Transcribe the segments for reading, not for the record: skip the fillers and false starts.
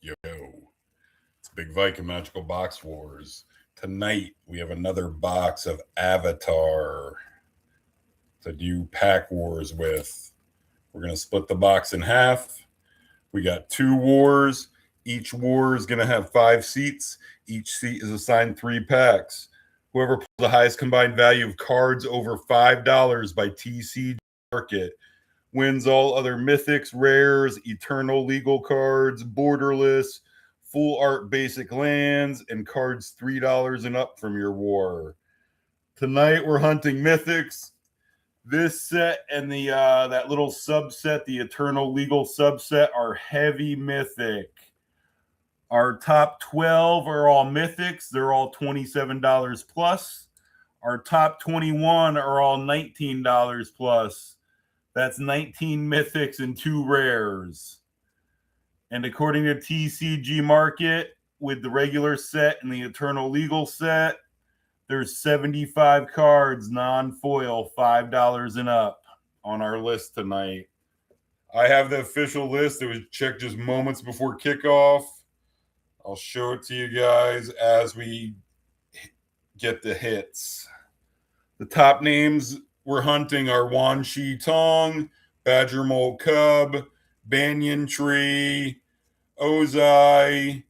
Yo, it's Big Viking Magical Box Wars. Tonight we have another box of Avatar to do pack wars with. We're going to split the box in half. We got 2 wars. Each war is going to have 5 seats. Each seat is assigned 3 packs. Whoever pulls the highest combined value of cards over $5 by TCG MRKT wins all other mythics, rares, eternal legal cards, borderless, full art basic lands, and cards $3 and up from your war. Tonight we're hunting mythics. This set and the that little subset, the eternal legal subset, are heavy mythic. Our top 12 are all mythics. They're all $27 plus. Our top 21 are all $19 plus. That's 19 mythics and 2 rares. And according to TCG MRKT, with the regular set and the Eternal Legal set, there's 75 cards, non-foil, $5 and up on our list tonight. I have the official list. It was checked just moments before kickoff. I'll show it to you guys as we get the hits. The top names we're hunting are Wan Shi Tong, Badger Mole Cub, Banyan Tree, Ozai,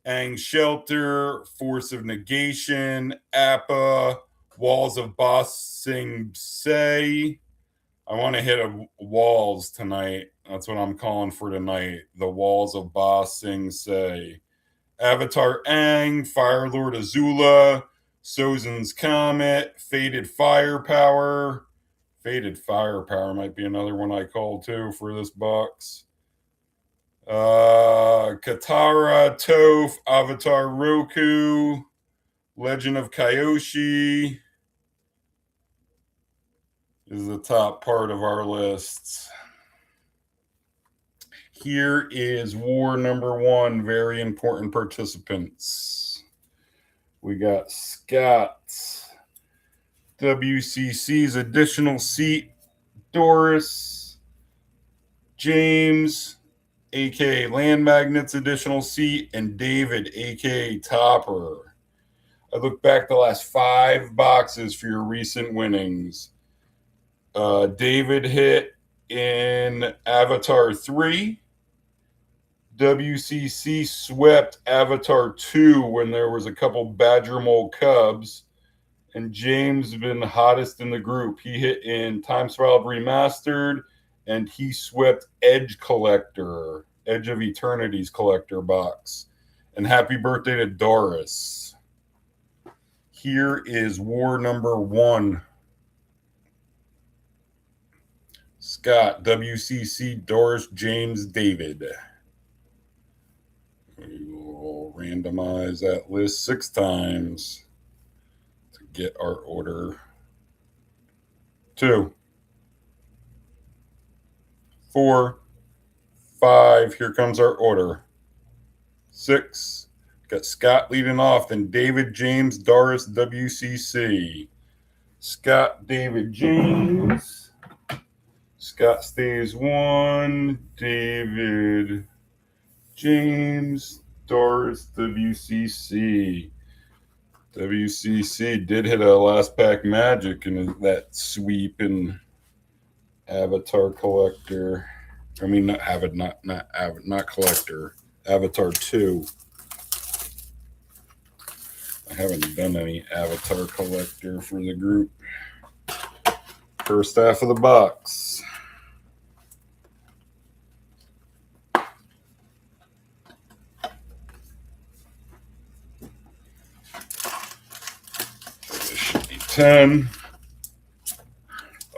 Aang Shelter, Force of Negation, Appa, WallsBaSingSe. I want to hit a walls tonight. That's what I'm calling for tonight. The WallsBaSingSe. AvatarAang, Fire Lord Azula, SozinsComet, Faded Firepower. Faded Firepower might be another one I call too for this box. Katara, Toph, Avatar Roku, Legend of Kyoshi is the top part of our lists. Here is war number 1, very important participants. We got Scott, WCC's additional seat, Doris, James, aka Land Magnets additional seat, and David, aka Topper. I look back the last 5 boxes for your recent winnings. David hit in Avatar 3. WCC swept Avatar 2 when there was a couple Badger Mole Cubs. And James been the hottest in the group. He hit in Time Spiral Remastered, and he swept Edge Collector, Edge of Eternity's collector box. And happy birthday to Doris. Here is war number 1. Scott, WCC, Doris, James, David. We will randomize that list 6 times to get our order. 2, 4, 5. Here comes our order. 6. Got Scott leading off, then David, James, Doris, WCC. Scott, David, James. Scott stays 1. David, James, Doris, WCC. WCC did hit a last pack magic in that sweep in Avatar Collector. I mean, not Collector. Avatar 2. I haven't done any Avatar Collector for the group. First half of the box. This should be 10,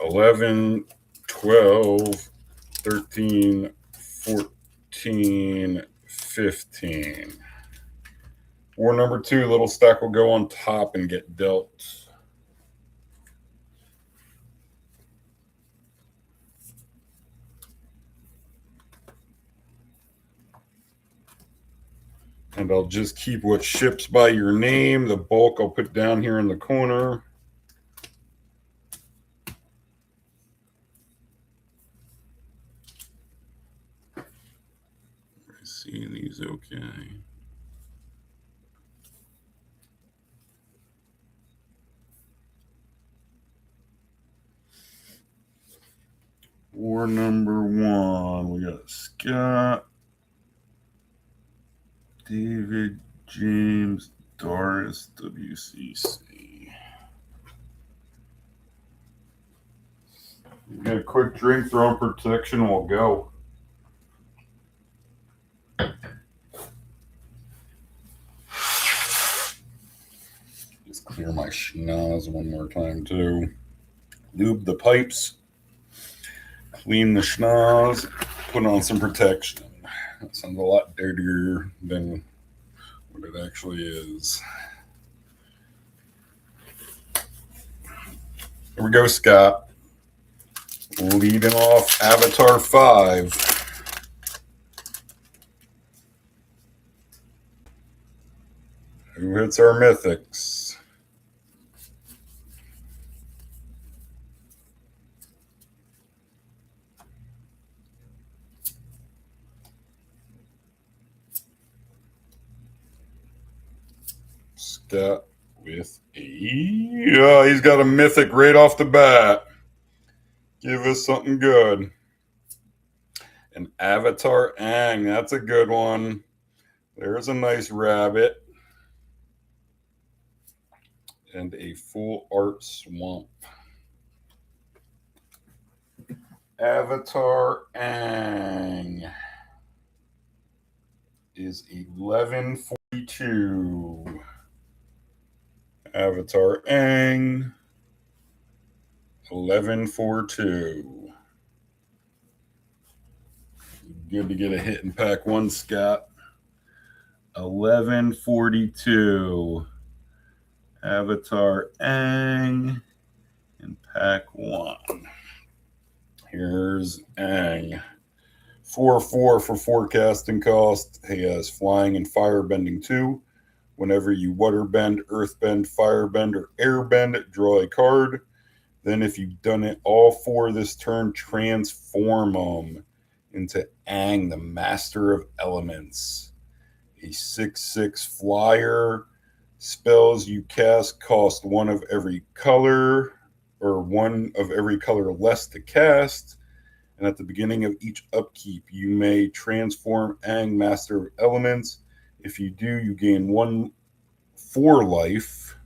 11, 12, 13, 14, 15. War number 2, little stack will go on top and get dealt. And I'll just keep what ships by your name. The bulk I'll put down here in the corner. See these He's okay. War number 1. We got Scott, David, James, Doris, WCC. Get a quick drink, throw in protection, we'll go. Just clear my schnoz one more time too. Lube the pipes, clean the schnoz, put on some protection. That sounds a lot dirtier than what it actually is. Here we go, Scott. Leading off Avatar 5. Who hits our mythics? Scott with a... he's got a mythic right off the bat. Give us something good. An AvatarAang. That's a good one. There's a nice rabbit. And a full art swamp. AvatarAang is 1142. AvatarAang 1142. Good to get a hit in pack 1, Scott. 1142. AvatarAang in pack 1. Here's Aang. 4/4 for forecasting cost. He has flying and firebending 2. Whenever you waterbend, earthbend, firebend, or airbend, draw a card. Then if you've done it all 4 this turn, transform them into Aang, the Master of Elements. A 6/6 flyer. Spells you cast cost 1 of every color, or 1 of every color less to cast. And at the beginning of each upkeep, you may transform Aang, Master of Elements. If you do, you gain 4 life.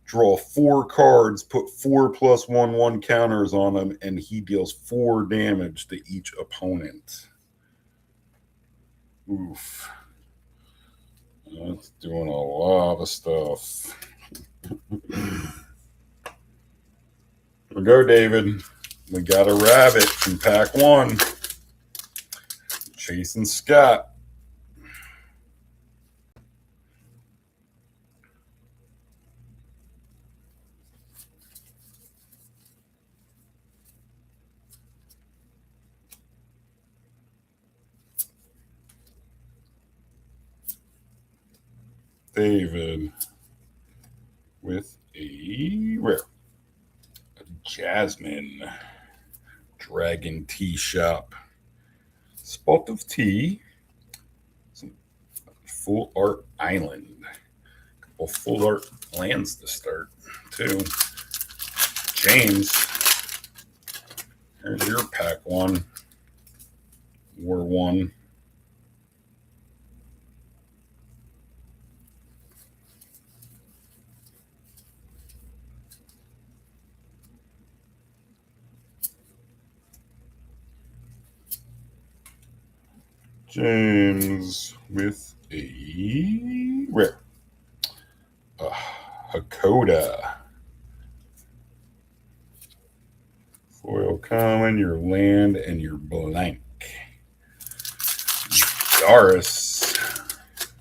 Draw 4 cards, put 4+1/1 counters on him, and he deals 4 damage to each opponent. Oof. That's doing a lot of stuff. Here we go, David. We got a rabbit from pack 1. Chasing Scott. David with a rare. A Jasmine. Dragon Tea Shop. Spot of tea. Some full art island. A couple full art lands to start, too. James. Here's your pack 1. War 1. James with a rare. Hakoda. Foil common, your land, and your blank. Doris.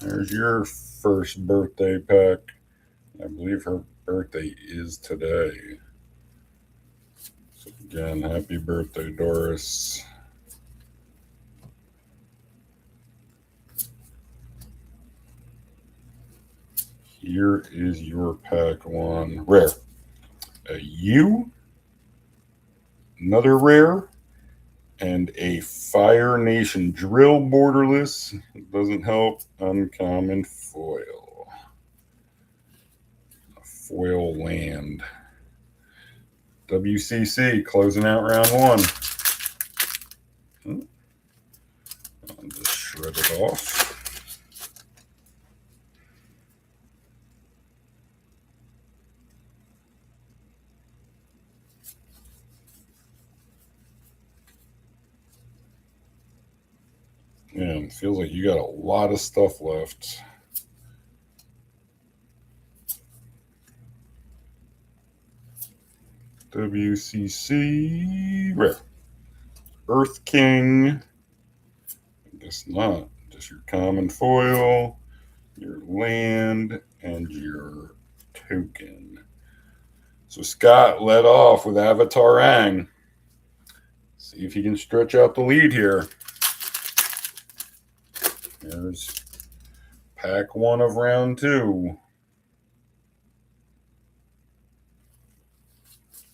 There's your first birthday pack. I believe her birthday is today. So again, happy birthday, Doris. Here is your pack 1 rare. A U. Another rare. And a Fire Nation Drill borderless. Doesn't help. Uncommon foil. A foil land. WCC closing out round one. I'll just shred it off. Man, feels like you got a lot of stuff left. WCC rare. Earth King. I guess not. Just your common foil, your land, and your token. So Scott led off with AvatarAang. See if he can stretch out the lead here. There's pack one of round two.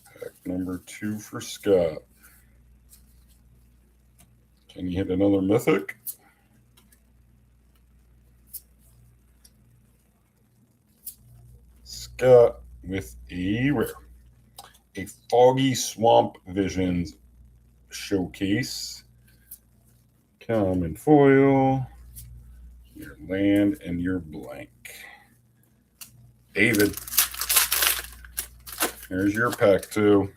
Pack number two for Scott. Can he hit another mythic? Scott with a rare. A Foggy Swamp Visions Showcase. Common foil. Your land and your blank. David. Here's your pack two.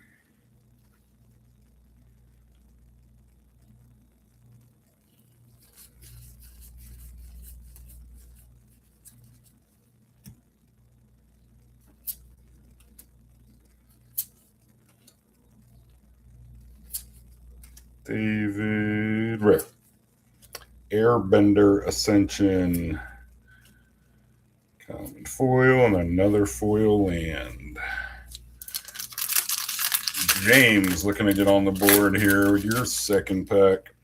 David rare. Airbender Ascension. Common foil and another foil land. James looking to get on the board here with your second pack.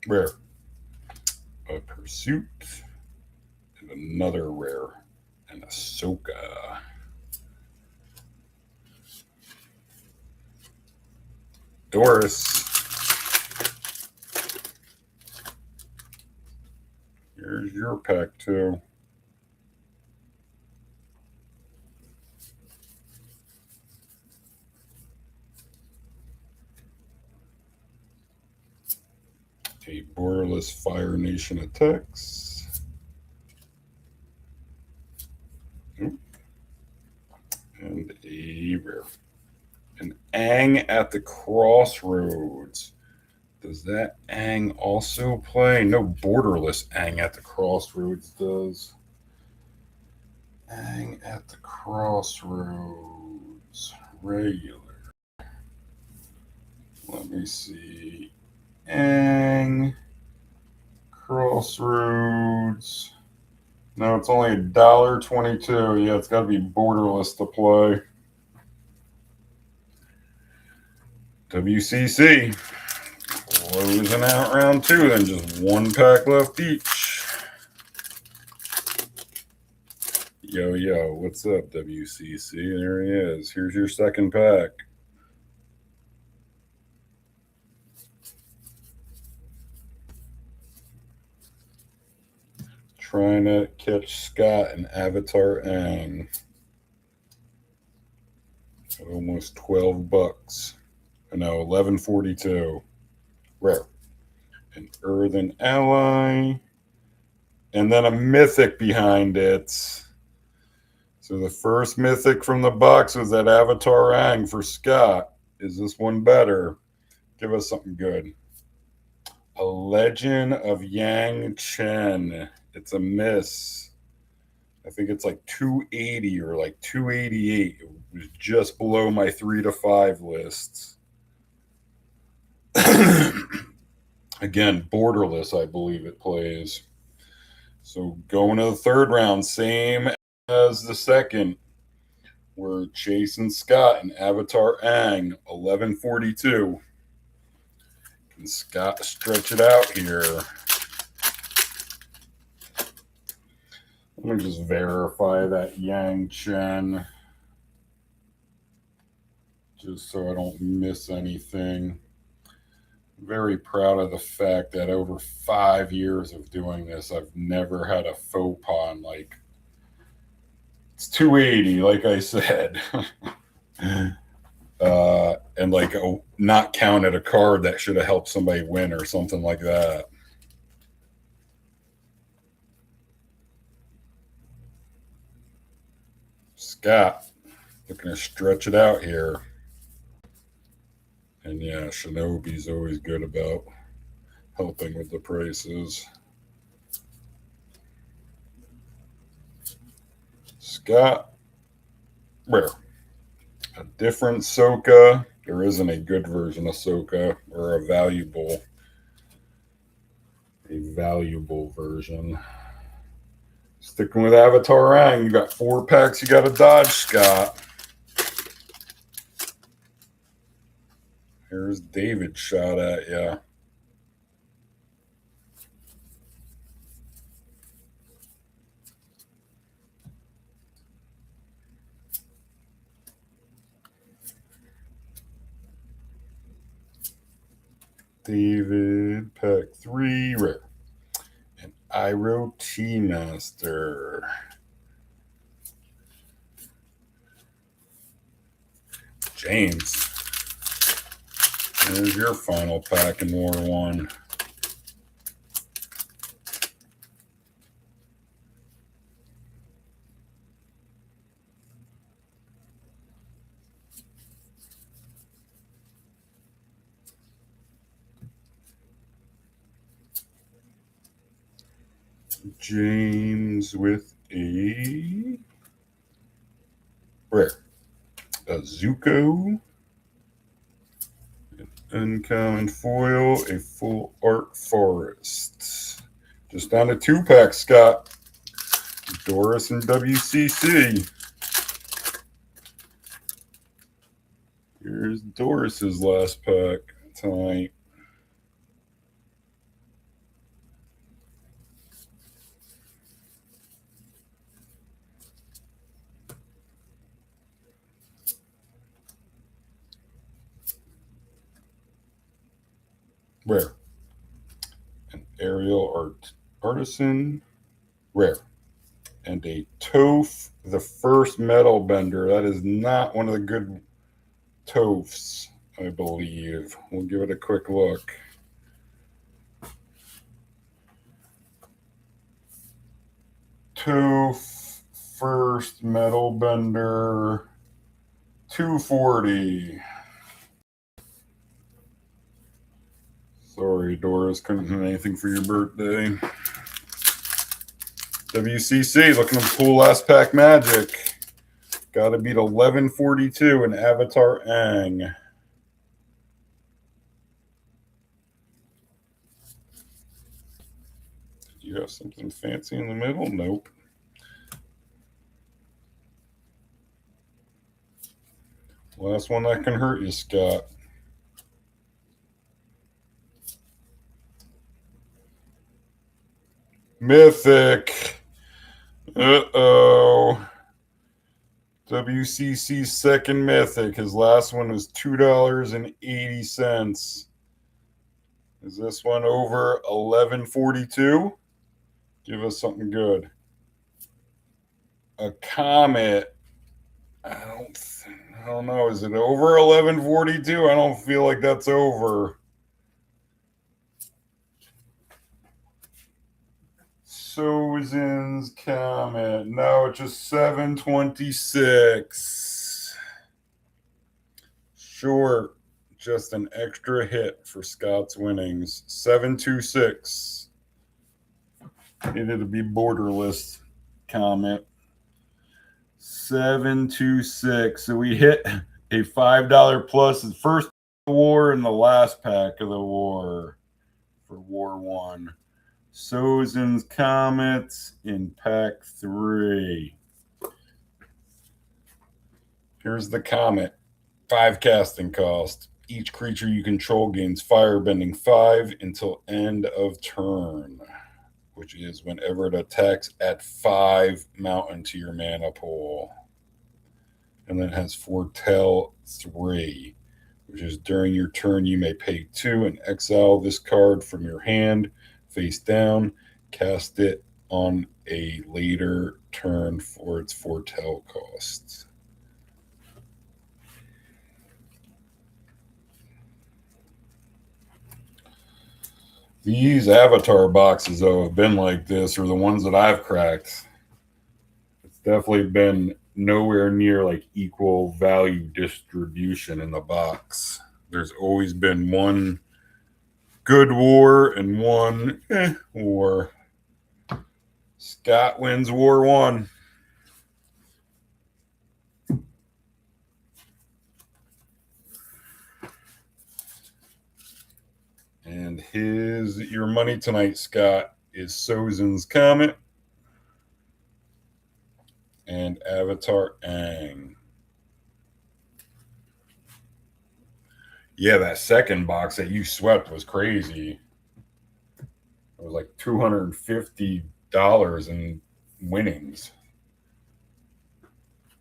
Rare. A Pursuit. And another rare. And Ahsoka. Doris. Here's your pack two. A borderless Fire Nation attacks. And a rare. An Aang at the Crossroads. Does that Aang also play? No, borderless Aang at the Crossroads does. Aang at the Crossroads. Regular. Let me see. Aang. Crossroads. No, it's only $1.22. Yeah, it's got to be borderless to play. WCC. Closing out round two, then just one pack left each. Yo, what's up, WCC? There he is. Here's your second pack. Trying to catch Scott and AvatarAang at almost $12. No, $11.42. Rare. An Earthen Ally. And then a mythic behind it. So the first mythic from the box was that AvatarAang for Scott. Is this one better? Give us something good. A Legend of Yang Chen. It's a miss. I think it's like 280 or like 288. It was just below my 3 to 5 lists. Again, borderless, I believe it plays. So going to the third round, same as the second. We're chasing Scott and AvatarAang, $11.42. And Scott, stretch it out here. Let me just verify that Yang Chen, just so I don't miss anything. Very proud of the fact that over 5 years of doing this, I've never had a faux pas. Like, it's 280, like I said. And like not counted a card that should have helped somebody win or something like that. Scott looking to stretch it out here. And yeah, Shinobi's always good about helping with the prices. Scott, where? A different Soka. There isn't a good version of Soka, or a valuable version. Sticking with AvatarAang, you got 4 packs you got to dodge, Scott. Here's David shot at you. David, pack 3, rare. And Iro T Master. James. There's your final pack in War 1. James with a rare. A Zuko. Uncommon foil, a full art forest. Just down to 2 packs, Scott. Doris and WCC. Here's Doris's last pack tonight. Rare. An aerial artisan. Rare. And a Toph, the first metal bender. That is not one of the good Tophs, I believe. We'll give it a quick look. Toph, first metal bender, 240. Sorry, Doris, couldn't do anything for your birthday. WCC looking to pull last pack magic. Got to beat 1142 in AvatarAang. You have something fancy in the middle? Nope. Last one that can hurt you, Scott. Mythic. Uh-oh. WCC's second Mythic. His last one was $2.80. Is this one over 1142? Give us something good. A Comet. I don't know. Is it over 1142? I don't feel like that's over. SozinsComet. No, it's just 726. Short. Just an extra hit for Scott's winnings. 726. Needed to be borderless comment. 726. So we hit a $5 plus the first war and the last pack of the war for War 1. SozinsComet in pack 3. Here's the Comet. 5 casting cost. Each creature you control gains firebending 5 until end of turn, which is whenever it attacks at 5 mountain to your mana pool. And then it has Foretell 3, which is during your turn you may pay 2 and exile this card from your hand face down. Cast it on a later turn for its Foretell cost. These Avatar boxes, though, have been like this, or the ones that I've cracked. It's definitely been nowhere near like equal value distribution in the box. There's always been one good war and one war. Scott wins War 1. And your money tonight, Scott, is SozinsComet and AvatarAang. Yeah, that second box that you swept was crazy. It was like $250 in winnings.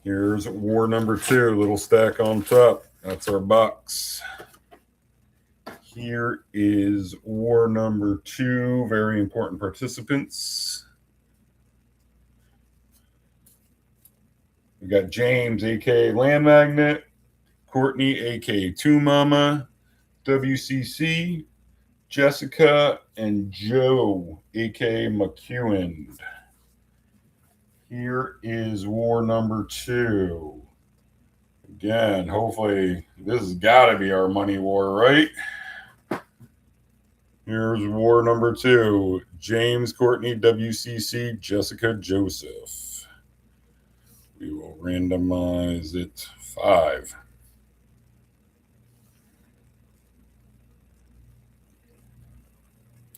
Here's war number 2, little stack on top. That's our box. Here is war number 2, very important participants. We got James, aka Land Magnet, Courtney, aka Two Mama, WCC, Jessica, and Joe, aka McEwen. Here is war number 2. Again, hopefully this has got to be our money war, right? Here's war number 2. James, Courtney, WCC, Jessica, Joseph. We will randomize it 5.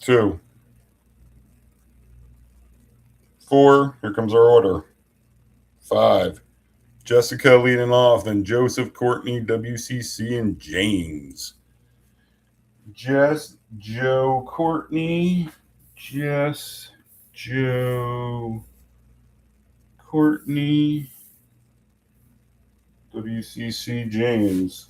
2. 4. Here comes our order. 5. Jessica leading off, then Joseph, Courtney, WCC, and James. Jess, Joe, Courtney. Jess, Joe, Courtney, WCC, James.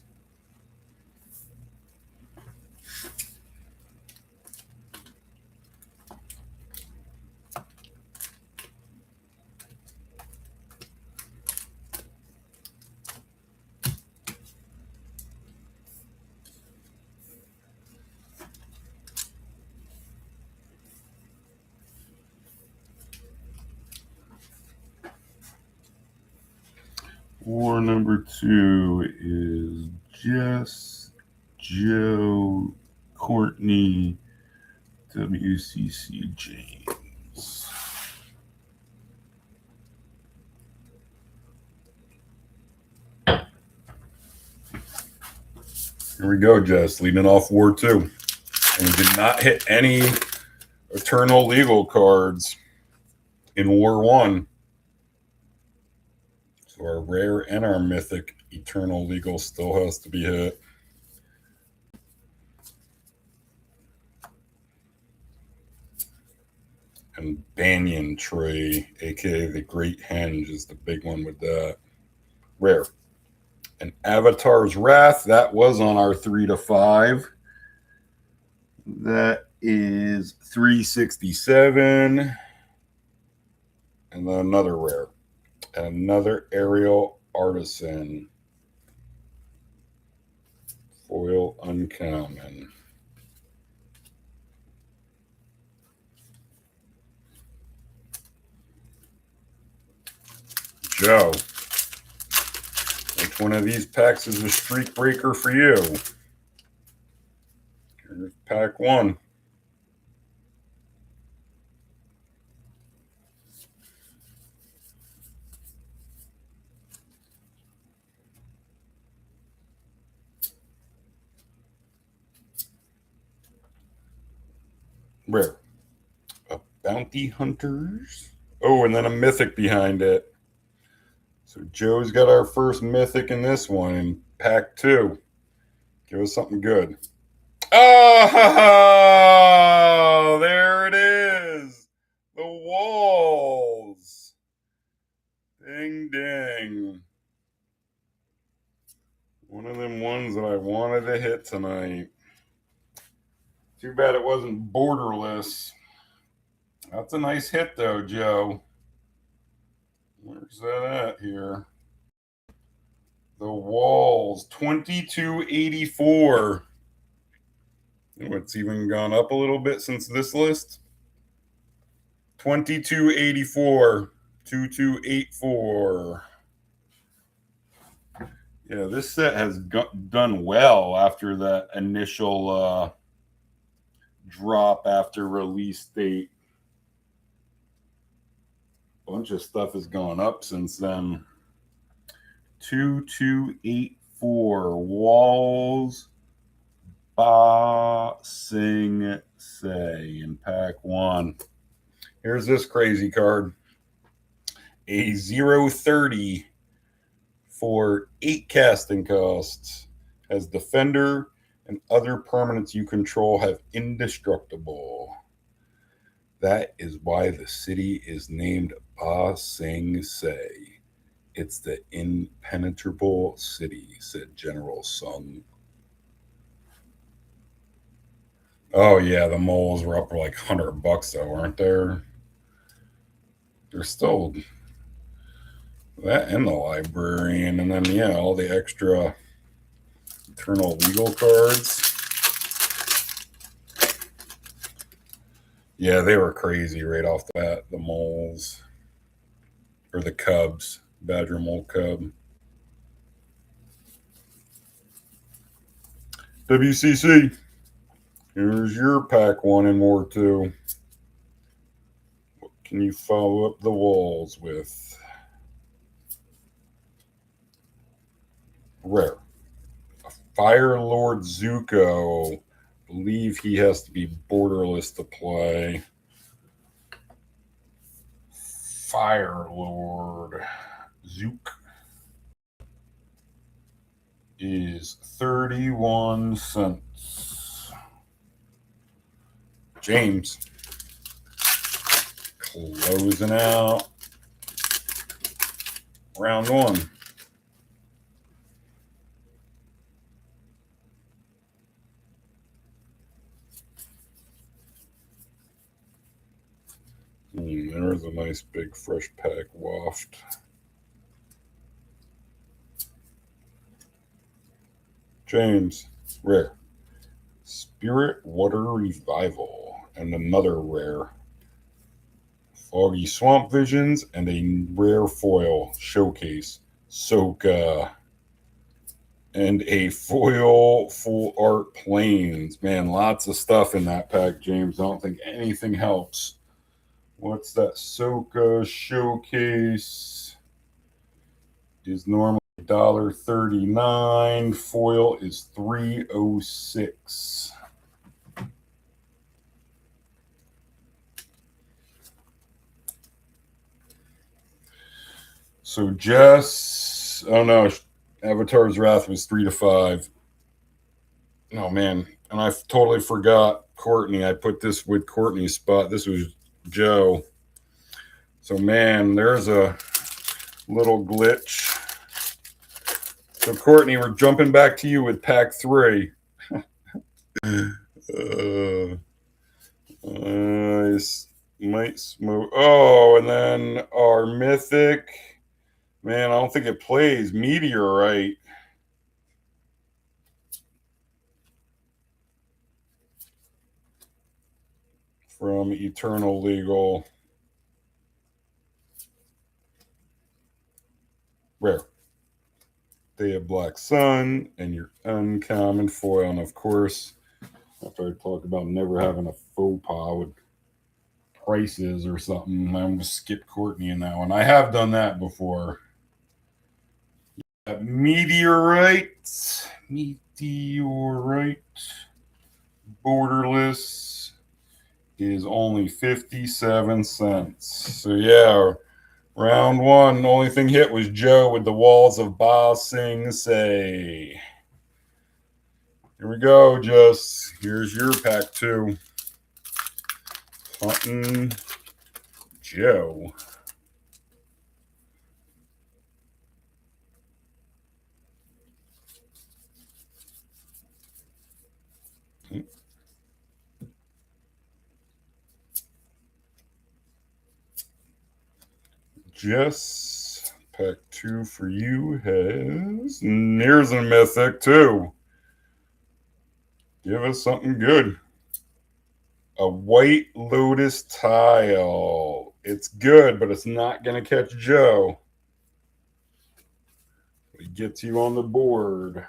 War number 2 is Jess, Joe, Courtney, WCC, James. Here we go, Jess, leading off War 2. And we did not hit any Eternal Legal cards in War 1. So our rare and our mythic Eternal Legal still has to be hit. And Banyan Tree, aka the Great Henge, is the big one with that. Rare. And Avatar's Wrath, that was on our 3 to 5. That is 367. And then another rare. And another Aerial Artisan. Foil uncommon. Joe, which one of these packs is a streak breaker for you? Here's pack 1. Rare. A Bounty Hunters. Oh, and then a mythic behind it. So Joe's got our first mythic in this one in pack 2. Give us something good. Oh, there it is. The Walls. Ding, ding. One of them ones that I wanted to hit tonight. Too bad it wasn't borderless. That's a nice hit, though, Joe. Where's that at here? The Walls, 2284. It's even gone up a little bit since this list. 2284, 2284. Yeah, this set has done well after that initial drop after release date. A bunch of stuff has gone up since then. 2284 WallsBaSingSe in pack 1. Here's this crazy card. A 030 for 8 casting costs. As defender and other permanents you control have indestructible. That is why the city is named BORDERLESS. It's the impenetrable city, said General Sung. Oh yeah, the moles were up for like $100 though, aren't there? They're still that in the librarian, and then yeah, all the extra eternal legal cards. Yeah, they were crazy right off the bat, the moles. Or the cubs. Badger mole cub. WCC. Here's your pack 1 and more 2. What can you follow up the walls with? Rare. A Fire Lord Zuko. Believe he has to be borderless to play. Fire Lord Zook is 31 cents. James closing out round 1. There's a nice big fresh pack waft. James, rare. Spirit Water Revival, and another rare. Foggy Swamp Visions, and a rare foil showcase. Soka. And a foil full art planes. Man, lots of stuff in that pack, James. I don't think anything helps. What's that? Soka showcase is normally $1.39. Foil is $3.06. So Jess, oh no, Avatar's Wrath was 3 to 5. Oh man, and I totally forgot Courtney. I put this with Courtney's spot. This was Joe. So man, there's a little glitch. So Courtney, we're jumping back to you with pack 3. Might smoke. Oh, and then our mythic. Man, I don't think it plays Meteorite. From Eternal Legal. Rare. Day of Black Sun and your uncommon foil. And of course, after I talk about never having a faux pas with prices or something, I'm going to skip Courtney in that one. I have done that before. Meteorite. Borderless is only 57 cents. So yeah, round 1, the only thing hit was Joe with the Walls of BORDERLESS. Here we go, Jess. Here's your pack 2. Hunting Joe. Jess, pack 2 for you has Here's a Mythic too. Give us something good. A White Lotus tile. It's good, but it's not going to catch Joe. It gets you on the board.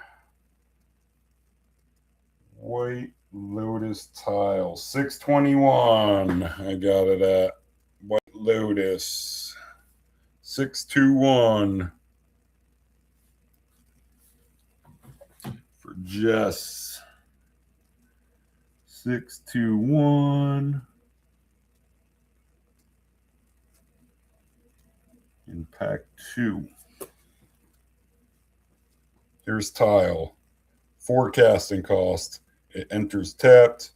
White Lotus tile. 621. I got it at White Lotus. 621. For Jess. 621. In pack 2. Here's tile. Forecasting cost. It enters tapped,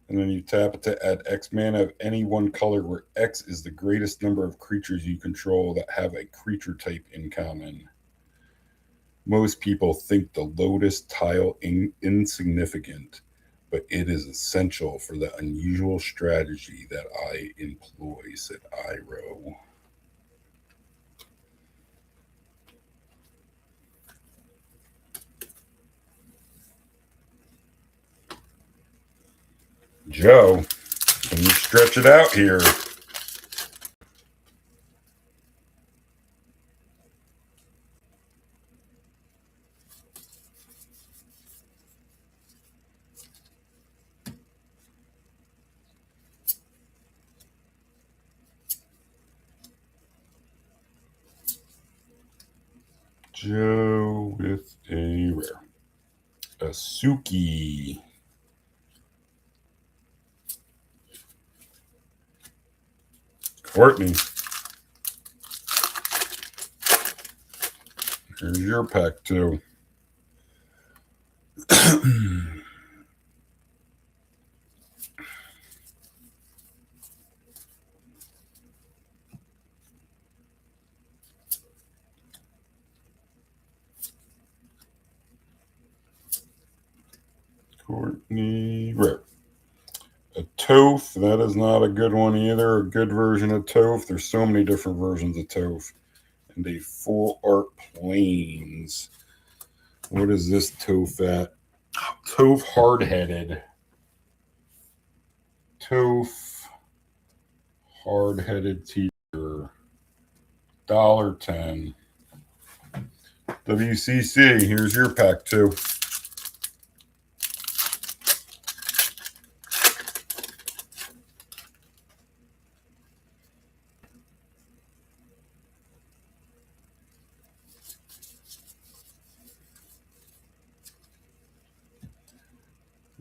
and then you tap it to add X mana of any one color where X is the greatest number of creatures you control that have a creature type in common. Most people think the Lotus tile insignificant, but it is essential for the unusual strategy that I employ, said Iro. Joe, can you stretch it out here? Joe with a rare. A Suki. Courtney. Here's your pack 2. Courtney rare. A Toph, that is not a good one either. A good version of Toph. There's so many different versions of Toph. And a full art planes. What is this Toph at? Toph hard-headed. Toph hard-headed teacher. $1.10. WCC, here's your pack 2.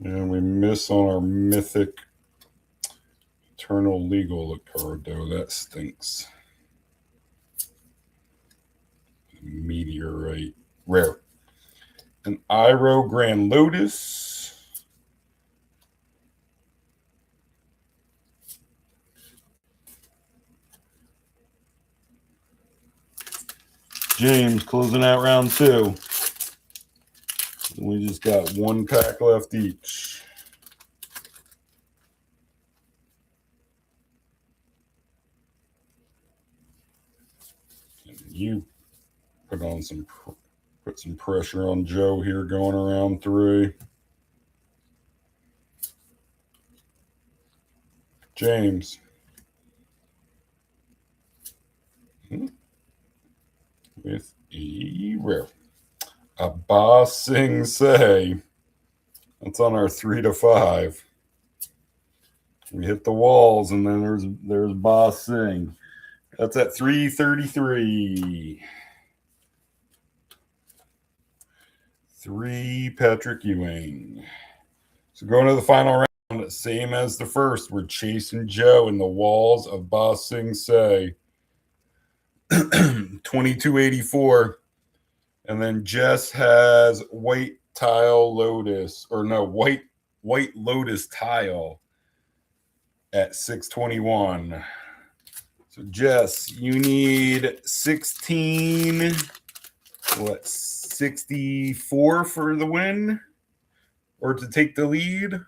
And we miss on our Mythic Eternal Legal card, though. That stinks. Meteorite. Rare. An Iro Grand Lotus. James closing out round 2. We just got one pack left each. And you put some pressure on Joe here going around 3. James. With a rare. AvatarAang. That's on our 3 to 5. We hit the walls, and then there's BORDERLESS. That's at 333. 3 Patrick Ewing. So going to the final round, same as the first. We're chasing Joe in the walls of WallsBaSingSe. 2284. And then Jess has white tile lotus, or no, white lotus tile at 621. So Jess, you need 16, 64 for the win or to take the lead?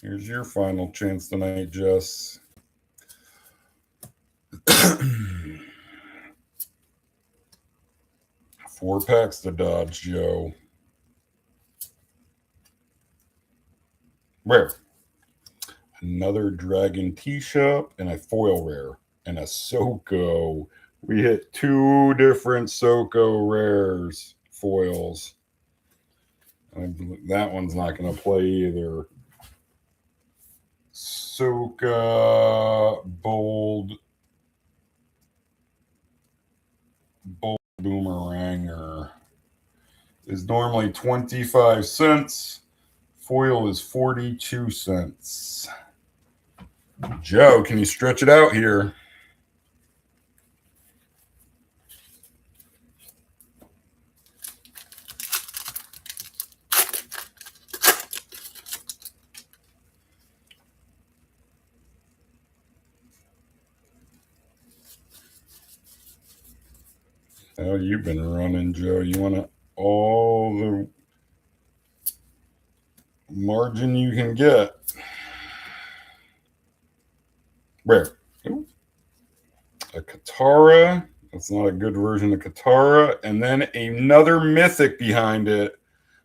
Here's your final chance tonight, Jess. 4 packs to dodge, Joe. Rare. Another Dragon T-Shop and a foil rare and a Soko. We hit 2 different Soko rares, foils. That one's not going to play either. Soka Bold Boomeranger is normally 25 cents. Foil is 42 cents. Joe, can you stretch it out here? How you been running, Joe? You want all the margin you can get. Rare. Ooh. A Katara. That's not a good version of Katara. And then another Mythic behind it.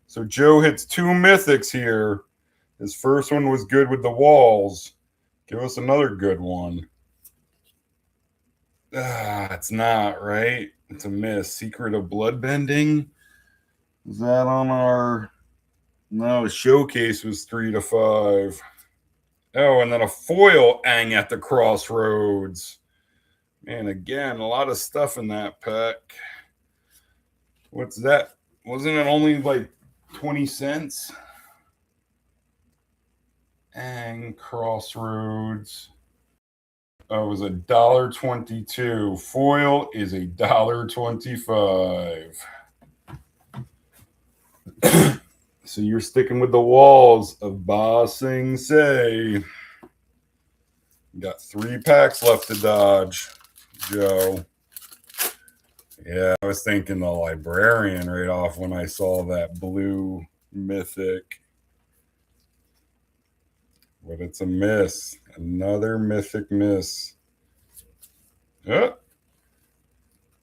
So Joe hits 2 Mythics here. His first one was good with the walls. Give us another good one. It's not, right? It's a miss. Secret of Bloodbending. Is that on our... No, the showcase was 3 to 5. Oh, and then a foil Aang at the Crossroads. Man, again, a lot of stuff in that pack. What's that? Wasn't it only like 20 cents? Aang Crossroads. Oh, it was $1.22. Foil is $1.25. So you're sticking with the walls of WallsBaSingSe. Got 3 packs left to dodge, Joe. Yeah, I was thinking the Librarian right off when I saw that blue Mythic. But it's a miss. Another Mythic miss.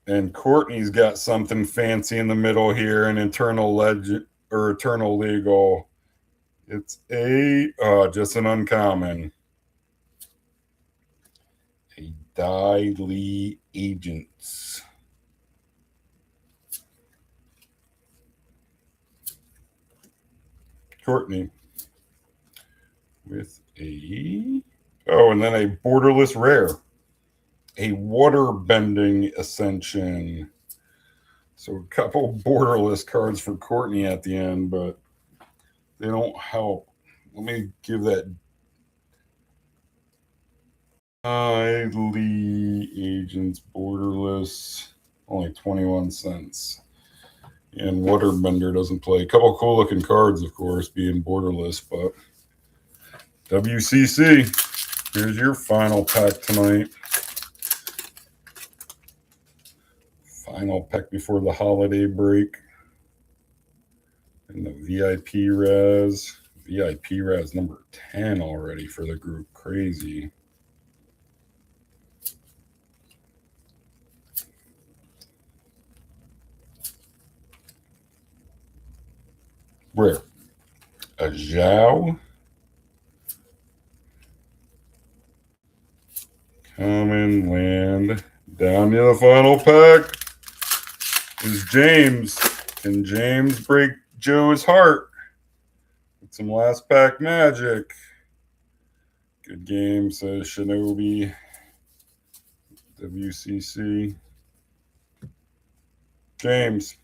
And Courtney's got something fancy in the middle here, an Eternal Legend or Eternal Legal. It's just an uncommon. A Dai Li Agents. Courtney. With a... Oh, and then a borderless rare. A water-bending Ascension. So a couple borderless cards for Courtney at the end, but they don't help. Let me give that Lee Agents borderless. Only 21 cents. And Waterbender doesn't play. A couple cool looking cards, of course, being borderless, but WCC. Here's your final pack tonight. Final pack before the holiday break. And the VIP Raz. VIP Raz number 10 already for the group. Crazy. Rare. A Zhao. Common land. Down to the final pack is James. Can James break Joe's heart? With some last pack magic. Good game, says Shinobi. WCC. James.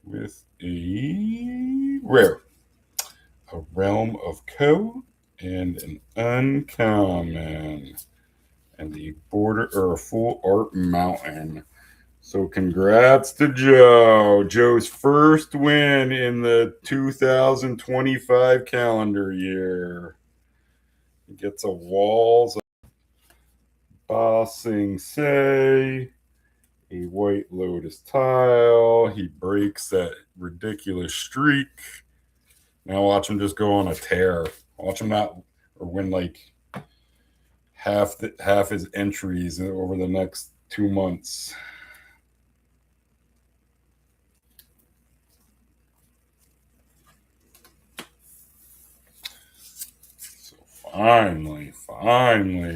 With a rare. A Realm of Co. and an uncommon. and the full art mountain. So congrats to Joe. Joe's first win in the 2025 calendar year. He gets a WallsBaSingSe, a White Lotus tile. He breaks that ridiculous streak. Now watch him just go on a tear. Watch him not or win like half his entries over the next 2 months. So finally,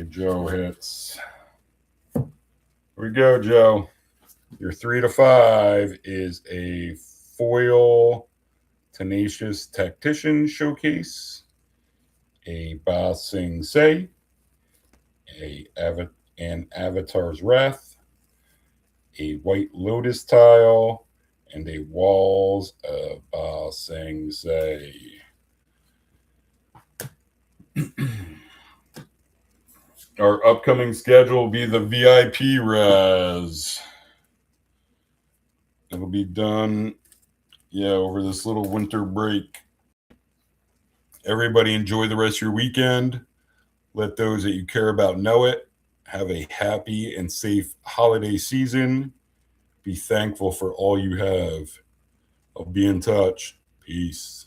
Joe hits. Here we go, Joe. Your 3 to 5 is a foil Tenacious Tactician showcase, a BORDERLESS, an Avatar's Wrath, a White Lotus tile, and a WallsBaSingSe. Our upcoming schedule will be the VIP res. It'll be done, over this little winter break. Everybody enjoy the rest of your weekend. Let those that you care about know it. Have a happy and safe holiday season. Be thankful for all you have. I'll be in touch. Peace.